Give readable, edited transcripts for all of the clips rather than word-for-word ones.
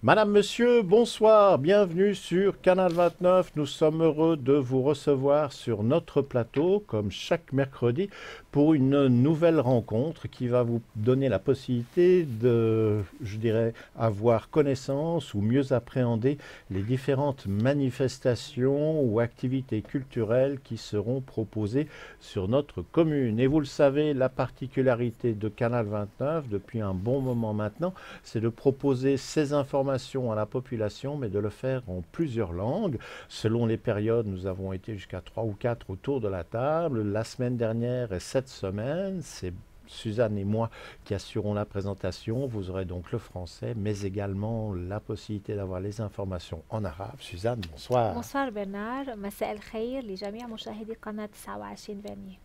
Madame, Monsieur, bonsoir, bienvenue sur Canal 29. Nous sommes heureux de vous recevoir sur notre plateau, comme chaque mercredi, pour une nouvelle rencontre qui va vous donner la possibilité de, je dirais, avoir connaissance ou mieux appréhender les différentes manifestations ou activités culturelles qui seront proposées sur notre commune. Et vous le savez, la particularité de Canal 29, depuis un bon moment maintenant, c'est de proposer ces informations à la population, mais de le faire en plusieurs langues. Selon les périodes, nous avons été jusqu'à 3 ou 4 autour de la table. La semaine dernière et cette semaine, c'est Suzanne et moi qui assurons la présentation. Vous aurez donc le français, mais également la possibilité d'avoir les informations en arabe. Suzanne, bonsoir. Bonsoir برنار، مساء الخير لجميع مشاهدي قناة 29 فيرني.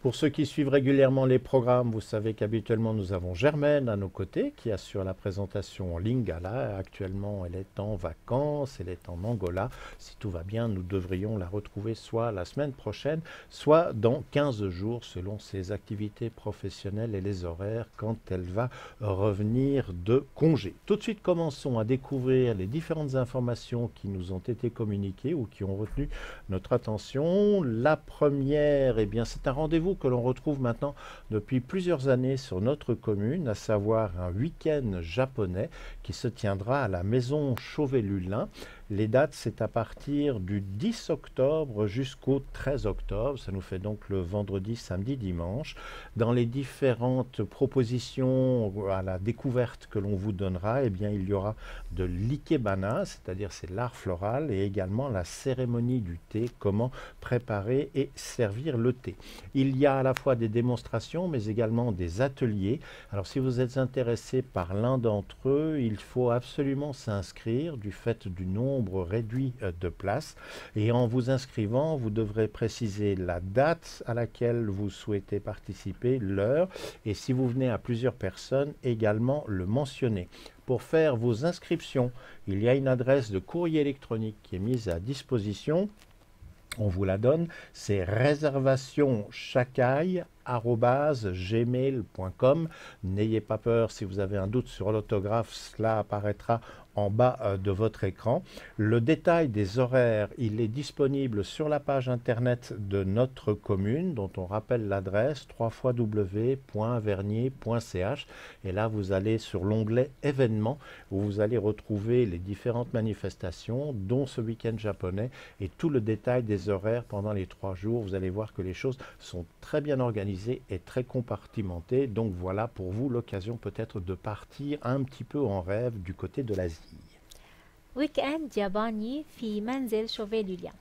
Pour ceux qui suivent régulièrement les programmes, vous savez qu'habituellement nous avons Germaine à nos côtés qui assure la présentation en lingala. Actuellement, elle est en vacances, elle est en Angola. Si tout va bien, nous devrions la retrouver soit la semaine prochaine, soit dans 15 jours selon ses activités professionnelles et les horaires quand elle va revenir de congé. Tout de suite, commençons à découvrir les différentes informations qui nous ont été communiquées ou qui ont retenu notre attention. La première, eh bien, c'est un rendez-vous que l'on retrouve maintenant depuis plusieurs années sur notre commune, à savoir un week-end japonais qui se tiendra à la maison Chauvet-Lulin. Les dates, c'est à partir du 10 octobre jusqu'au 13 octobre. Ça nous fait donc le vendredi, samedi, dimanche. Dans les différentes propositions à la découverte que l'on vous donnera, eh bien, il y aura de l'ikebana, c'est-à-dire c'est l'art floral, et également la cérémonie du thé, comment préparer et servir le thé. Il y a à la fois des démonstrations, mais également des ateliers. Alors, si vous êtes intéressé par l'un d'entre eux, il faut absolument s'inscrire du fait du nombre réduit de places. Et en vous inscrivant, vous devrez préciser la date à laquelle vous souhaitez participer, l'heure, et si vous venez à plusieurs personnes, également le mentionner. Pour faire vos inscriptions, il y a une adresse de courrier électronique qui est mise à disposition. On vous la donne, c'est réservationchacaille@gmail.com. N'ayez pas peur, si vous avez un doute sur l'orthographe, cela apparaîtra en bas de votre écran. Le détail des horaires, il est disponible sur la page internet de notre commune, dont on rappelle l'adresse www.vernier.ch. Et là, vous allez sur l'onglet événements, où vous allez retrouver les différentes manifestations, dont ce week-end japonais, et tout le détail des horaires pendant les 3 jours. Vous allez voir que les choses sont très bien organisées et très compartimentées. Donc voilà pour vous l'occasion peut-être de partir un petit peu en rêve du côté de l'Asie. ويك اند ياباني في منزل شوفيليا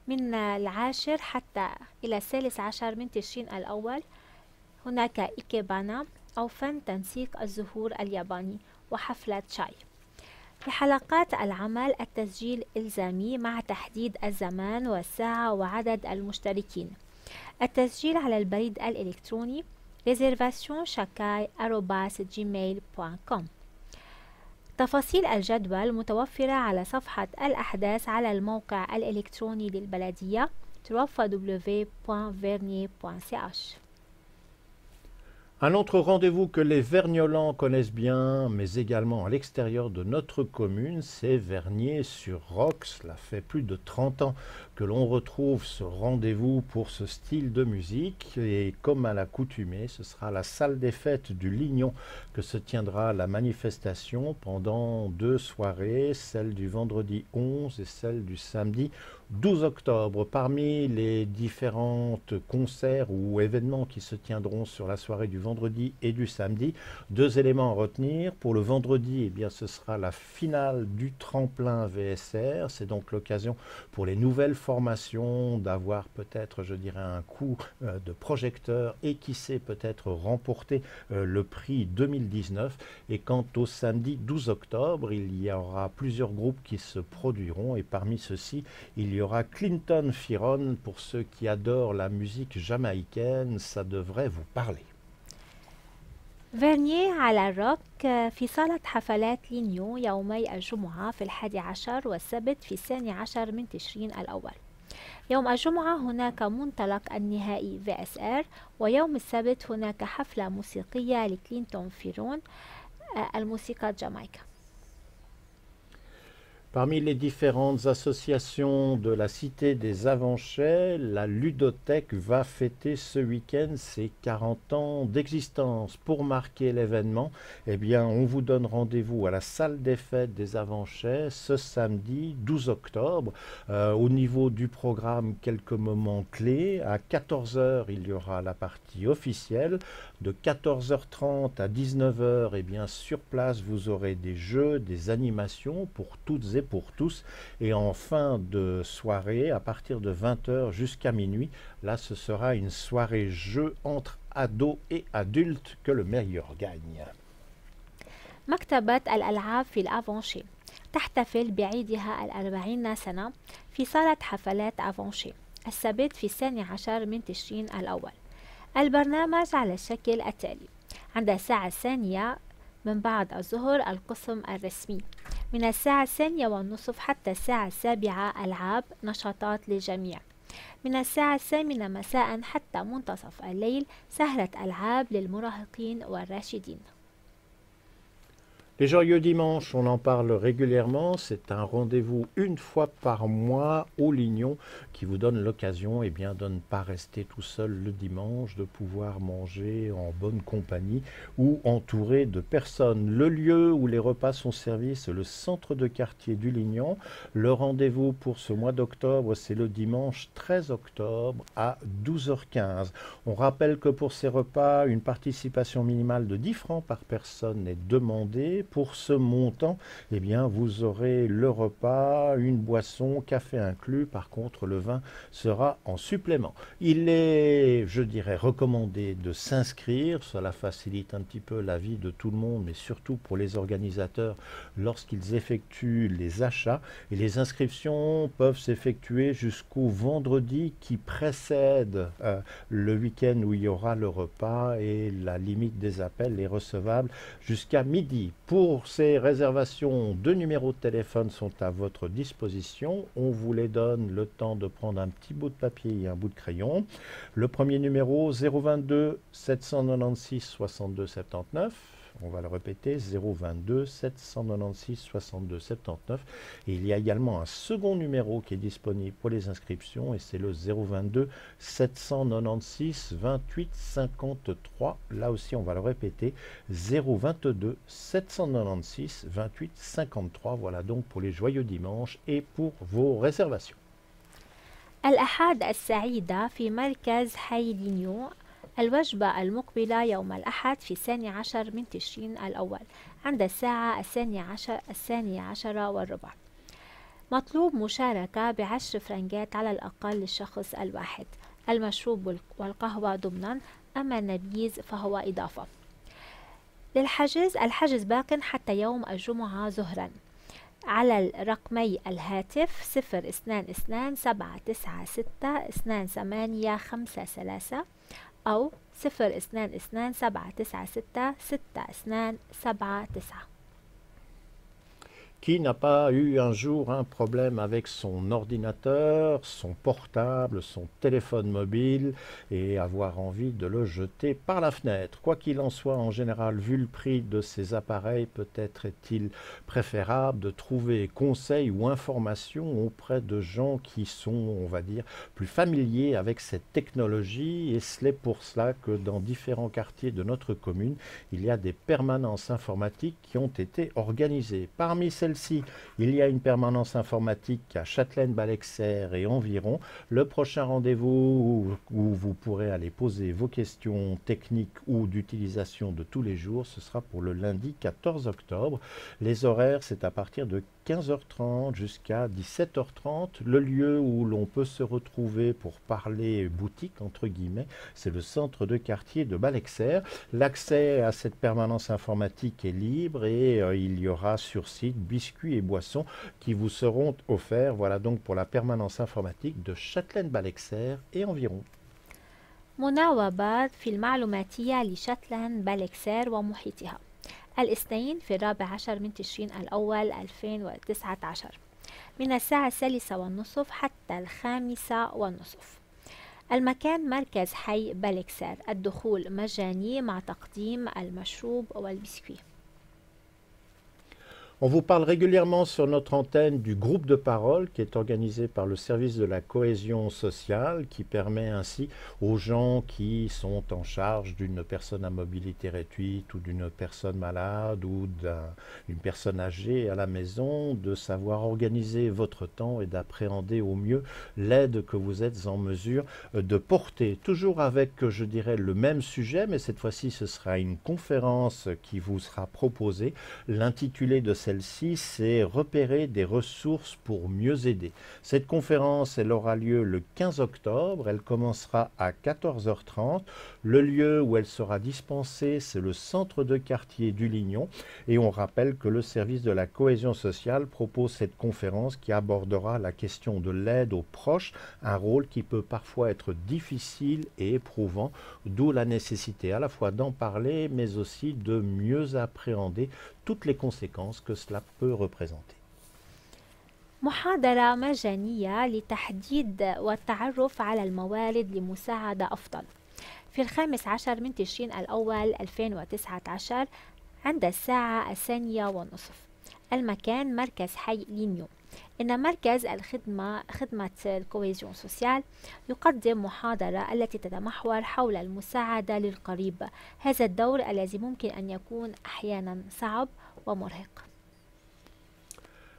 من العاشر حتى إلى الثالث عشر من تشرين الأول. هناك إيكيبانا أو فن تنسيق الزهور الياباني وحفلة شاي. لحلقات العمل التسجيل إلزامي مع تحديد الزمان والساعة وعدد المشتركين. التسجيل على البريد الإلكتروني reservationchakai@gmail.com. تفاصيل الجدول متوفرة على صفحة الأحداث على الموقع الإلكتروني للبلدية www.vernier.ch. Un autre rendez-vous que les Vergnolans connaissent bien, mais également à l'extérieur de notre commune, c'est Vernier-sur-Roc. Cela fait plus de 30 ans que l'on retrouve ce rendez-vous pour ce style de musique. Et comme à l'accoutumée, ce sera à la salle des fêtes du Lignon que se tiendra la manifestation pendant 2 soirées, celle du vendredi 11 et celle du samedi 12 octobre. Parmi les différentes concerts ou événements qui se tiendront sur la soirée du vendredi et du samedi, 2 éléments à retenir. Pour le vendredi, eh bien, ce sera la finale du tremplin VSR. C'est donc l'occasion pour les nouvelles formations d'avoir peut-être, je dirais, un coup de projecteur et qui sait peut-être remporter le prix 2019. Et quant au samedi 12 octobre, il y aura plusieurs groupes qui se produiront et parmi ceux-ci, il y aura Clinton Firon. Pour ceux qui adorent la musique jamaïcaine, ça devrait vous parler. فيرنيه على الروك في صالة حفلات لينيو يومي الجمعة في 11 والسبت في 12 من تشرين الأول. يوم الجمعة هناك منطلق النهائي VSR، ويوم السبت هناك حفلة موسيقية لكلينتون فيرون الموسيقى جامايكا. Parmi les différentes associations de la Cité des Avanchais, la Ludothèque va fêter ce week-end ses 40 ans d'existence. Pour marquer l'événement, eh bien, on vous donne rendez-vous à la salle des fêtes des Avanchais ce samedi 12 octobre. Au niveau du programme, quelques moments clés. À 14 heures, il y aura la partie officielle. De 14h30 à 19h, eh bien, sur place, vous aurez des jeux, des animations pour toutes et pour tous. Et en fin de soirée, à partir de 20h jusqu'à minuit, là, ce sera une soirée jeu entre ados et adultes, que le meilleur gagne. مكتبة الألعاب في الأفونشي تحتفل بعيدها 40 سنة في صالة حفلات أفونشي السبت في 12 من تشرين الأول. البرنامج على الشكل التالي: عند الساعة 2 من بعد الظهر القسم الرسمي، من الساعة 2:30 حتى الساعة 7 ألعاب نشاطات للجميع، من الساعة 8 مساء حتى منتصف الليل سهرة ألعاب للمراهقين والراشدين. Les Joyeux Dimanches, on en parle régulièrement, c'est un rendez-vous une fois par mois au Lignon qui vous donne l'occasion de ne pas rester tout seul le dimanche, de pouvoir manger en bonne compagnie ou entouré de personnes. Le lieu où les repas sont servis, c'est le centre de quartier du Lignon. Le rendez-vous pour ce mois d'octobre, c'est le dimanche 13 octobre à 12h15. On rappelle que pour ces repas, une participation minimale de 10 francs par personne est demandée. Pour ce montant, eh bien, vous aurez le repas, une boisson, café inclus. Par contre, le vin sera en supplément. Il est, je dirais, recommandé de s'inscrire. Cela facilite un petit peu la vie de tout le monde, mais surtout pour les organisateurs lorsqu'ils effectuent les achats. Et les inscriptions peuvent s'effectuer jusqu'au vendredi qui précède le week-end où il y aura le repas, et la limite des appels est recevable jusqu'à midi. Pour ces réservations, 2 numéros de téléphone sont à votre disposition. On vous les donne le temps de prendre un petit bout de papier et un bout de crayon. Le premier numéro, 022 796 62 79. On va le répéter, 022 796 62 79. Et il y a également un second numéro qui est disponible pour les inscriptions, et c'est le 022 796 28 53. Là aussi, on va le répéter, 022 796 28 53. Voilà donc pour les Joyeux Dimanches et pour vos réservations. الأحد السعيدة في مركز حي لينيو. الوجبة المقبلة يوم الأحد في 12 من تشرين الأول عند الساعة 12:10. مطلوب مشاركة ب10 فرنجات على الأقل للشخص الواحد. المشروب والقهوة ضمنا، أما النبيذ فهو إضافة. الحجز باق حتى يوم الجمعة ظهرا على رقمي الهاتف 022 796 2853 أو 022 796 6279. Qui n'a pas eu un jour un problème avec son ordinateur, son portable, son téléphone mobile, et avoir envie de le jeter par la fenêtre? Quoi qu'il en soit, en général, vu le prix de ces appareils, peut-être est-il préférable de trouver conseils ou informations auprès de gens qui sont, on va dire, plus familiers avec cette technologie. Et c'est pour cela que dans différents quartiers de notre commune, il y a des permanences informatiques qui ont été organisées. Parmi celles-ci, il y a une permanence informatique à Châtelaine-Balexert et environ. Le prochain rendez-vous où vous pourrez aller poser vos questions techniques ou d'utilisation de tous les jours, ce sera pour le lundi 14 octobre. Les horaires, c'est à partir de 15h30 jusqu'à 17h30. Le lieu où l'on peut se retrouver pour parler boutique, entre guillemets, c'est le centre de quartier de Balexert. L'accès à cette permanence informatique est libre, et il y aura sur site biscuits et boissons qui vous seront offerts. Voilà donc pour la permanence informatique de Châtelaine-Balexert et environ. مناوبات في المعلوماتية لشتلان بالكسير ومحيطها الاثنين في 14 من تشرين الأول 2019 من الساعة 3:30 حتى 5:30. المكان مركز حي بالكسير. الدخول مجاني مع تقديم المشروب والبسكويت. On vous parle régulièrement sur notre antenne du groupe de parole qui est organisé par le service de la cohésion sociale, qui permet ainsi aux gens qui sont en charge d'une personne à mobilité réduite ou d'une personne malade ou d'une personne âgée à la maison de savoir organiser votre temps et d'appréhender au mieux l'aide que vous êtes en mesure de porter. Toujours avec, je dirais, le même sujet, mais cette fois-ci ce sera une conférence qui vous sera proposée. L'intitulé de celle-ci, c'est repérer des ressources pour mieux aider. Cette conférence, elle aura lieu le 15 octobre, elle commencera à 14h30. Le lieu où elle sera dispensée, c'est le centre de quartier du Lignon. Et on rappelle que le service de la cohésion sociale propose cette conférence qui abordera la question de l'aide aux proches, un rôle qui peut parfois être difficile et éprouvant, d'où la nécessité à la fois d'en parler, mais aussi de mieux appréhender toutes les conséquences que cela peut représenter. محاضرة مجانية لتحديد والتعرف على الموارد لمساعدة أفضل في 15 من تشرين الأول 2019 عند الساعة 1:30. المكان مركز حي لينيو. إن مركز خدمة الكوهيزيون سوسيال يقدم محاضرة التي تتمحور حول المساعدة للقريب، هذا الدور الذي ممكن أن يكون أحيانا صعب ومرهق.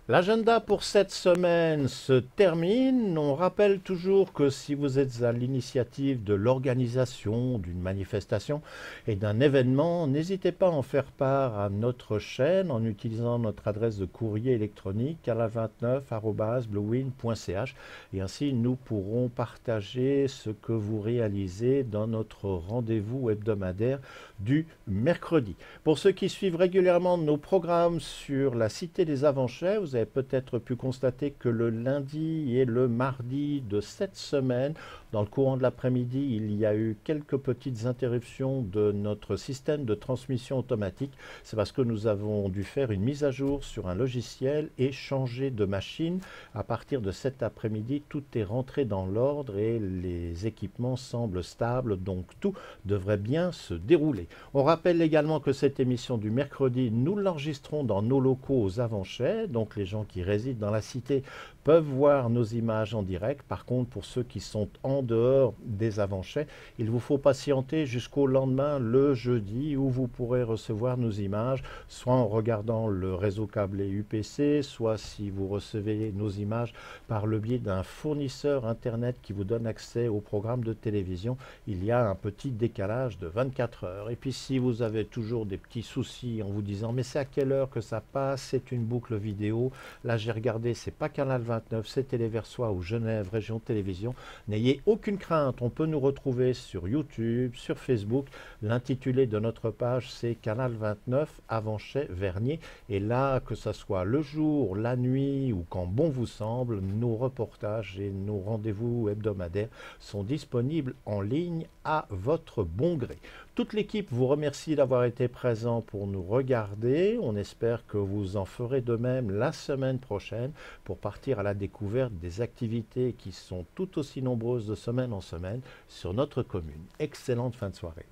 L'agenda pour cette semaine se termine. On rappelle toujours que si vous êtes à l'initiative de l'organisation d'une manifestation et d'un événement, n'hésitez pas à en faire part à notre chaîne en utilisant notre adresse de courrier électronique canal29@bluewin.ch et ainsi nous pourrons partager ce que vous réalisez dans notre rendez-vous hebdomadaire du mercredi. Pour ceux qui suivent régulièrement nos programmes sur la Cité des Avanchais, vous avez peut-être pu constater que le lundi et le mardi de cette semaine, dans le courant de l'après-midi, il y a eu quelques petites interruptions de notre système de transmission automatique. C'est parce que nous avons dû faire une mise à jour sur un logiciel et changer de machine. À partir de cet après-midi, tout est rentré dans l'ordre et les équipements semblent stables, donc tout devrait bien se dérouler. On rappelle également que cette émission du mercredi, nous l'enregistrons dans nos locaux aux Avanchais, donc les gens qui résident dans la cité peuvent voir nos images en direct. Par contre, pour ceux qui sont en dehors des Avanchais, il vous faut patienter jusqu'au lendemain, le jeudi, où vous pourrez recevoir nos images, soit en regardant le réseau câblé UPC, soit si vous recevez nos images par le biais d'un fournisseur Internet qui vous donne accès au programme de télévision. Il y a un petit décalage de 24 heures. Et puis si vous avez toujours des petits soucis en vous disant « mais c'est à quelle heure que ça passe? C'est une boucle vidéo. Là, j'ai regardé, c'est pas Canal 29, c'est Téléversoix ou Genève Région Télévision. » N'ayez aucune crainte, on peut nous retrouver sur YouTube, sur Facebook. L'intitulé de notre page, c'est Canal 29 Avanchais Vernier. Et là, que ce soit le jour, la nuit ou quand bon vous semble, nos reportages et nos rendez-vous hebdomadaires sont disponibles en ligne à votre bon gré. Toute l'équipe vous remercie d'avoir été présent pour nous regarder. On espère que vous en ferez de même la semaine prochaine pour partir à la découverte des activités qui sont tout aussi nombreuses de semaine en semaine sur notre commune. Excellente fin de soirée.